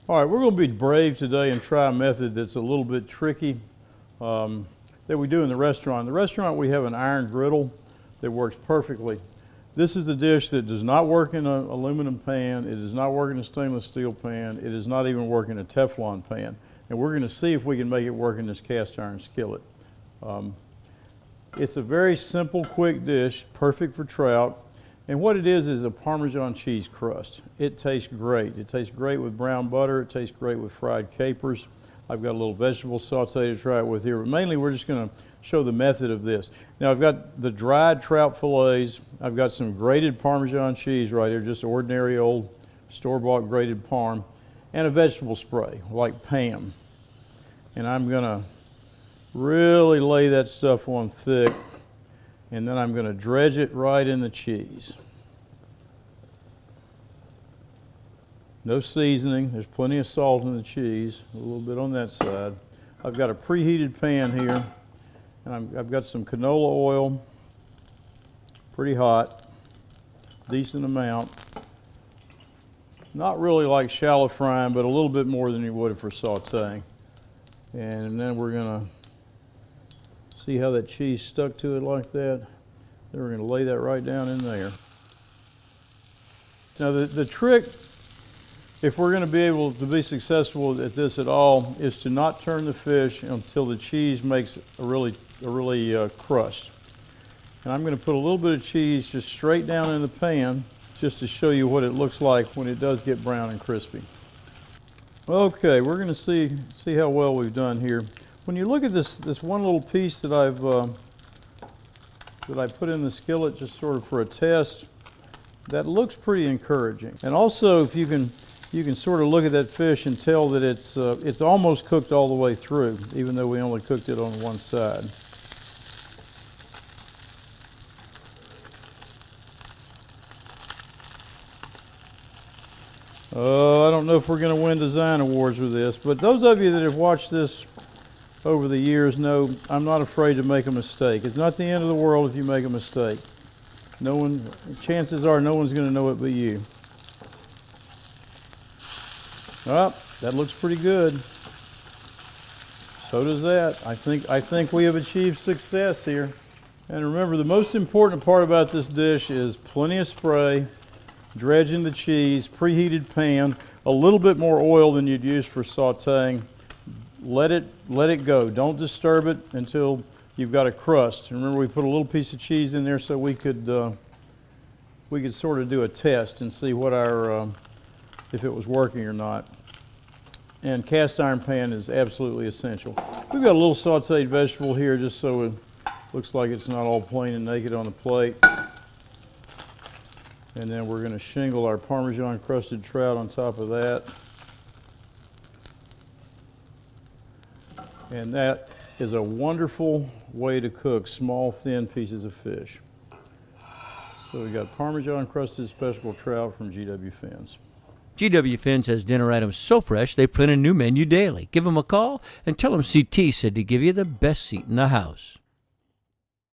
All right, we're going to be brave today and try a method that's a little bit tricky that we do in the restaurant. In the restaurant, we have an iron griddle that works perfectly. This is a dish that does not work in an aluminum pan. It does not work in a stainless steel pan. It does not even work in a Teflon pan. And we're going to see if we can make it work in this cast iron skillet. It's a very simple, quick dish, perfect for trout. And what it is a Parmesan cheese crust. It tastes great. It tastes great with brown butter. It tastes great with fried capers. I've got a little vegetable saute to try it with here, but mainly we're just going to show the method of this. Now I've got the dried trout fillets. I've got some grated Parmesan cheese right here, just ordinary old store-bought grated Parm, and a vegetable spray like Pam. And I'm going to really lay that stuff on thick. And then I'm going to dredge it right in the cheese. No seasoning. There's plenty of salt in the cheese, a little bit on that side. I've got a preheated pan here, and I've got some canola oil, pretty hot, decent amount. Not really like shallow frying, but a little bit more than you would for sauteing. And then we're going to see how that cheese stuck to it like that. Then we're going to lay that right down in there. Now the trick, if we're going to be able to be successful at this at all, is to not turn the fish until the cheese makes a really crust. And I'm going to put a little bit of cheese just straight down in the pan just to show you what it looks like when it does get brown and crispy. Okay, we're going to see how well we've done here. When you look at this one little piece that I put in the skillet just sort of for a test, that looks pretty encouraging. And also, if you can sort of look at that fish and tell that it's almost cooked all the way through, even though we only cooked it on one side. I don't know if we're going to win design awards with this, but those of you that have watched this over the years know I'm not afraid to make a mistake. It's not the end of the world if you make a mistake. Chances are no one's going to know it but you. Oh, that looks pretty good. So does that. I think we have achieved success here. And remember, the most important part about this dish is plenty of spray, dredging the cheese, preheated pan, a little bit more oil than you'd use for sauteing. Let it go. Don't disturb it until you've got a crust. And remember, we put a little piece of cheese in there so we could sort of do a test and see what if it was working or not. And cast iron pan is absolutely essential. We've got a little sauteed vegetable here just so it looks like it's not all plain and naked on the plate. And then we're going to shingle our Parmesan crusted trout on top of that. And that is a wonderful way to cook small, thin pieces of fish. So we got Parmesan crusted speckled trout from GW Fins. GW Fins has dinner items so fresh they print a new menu daily. Give them a call and tell them CT said to give you the best seat in the house.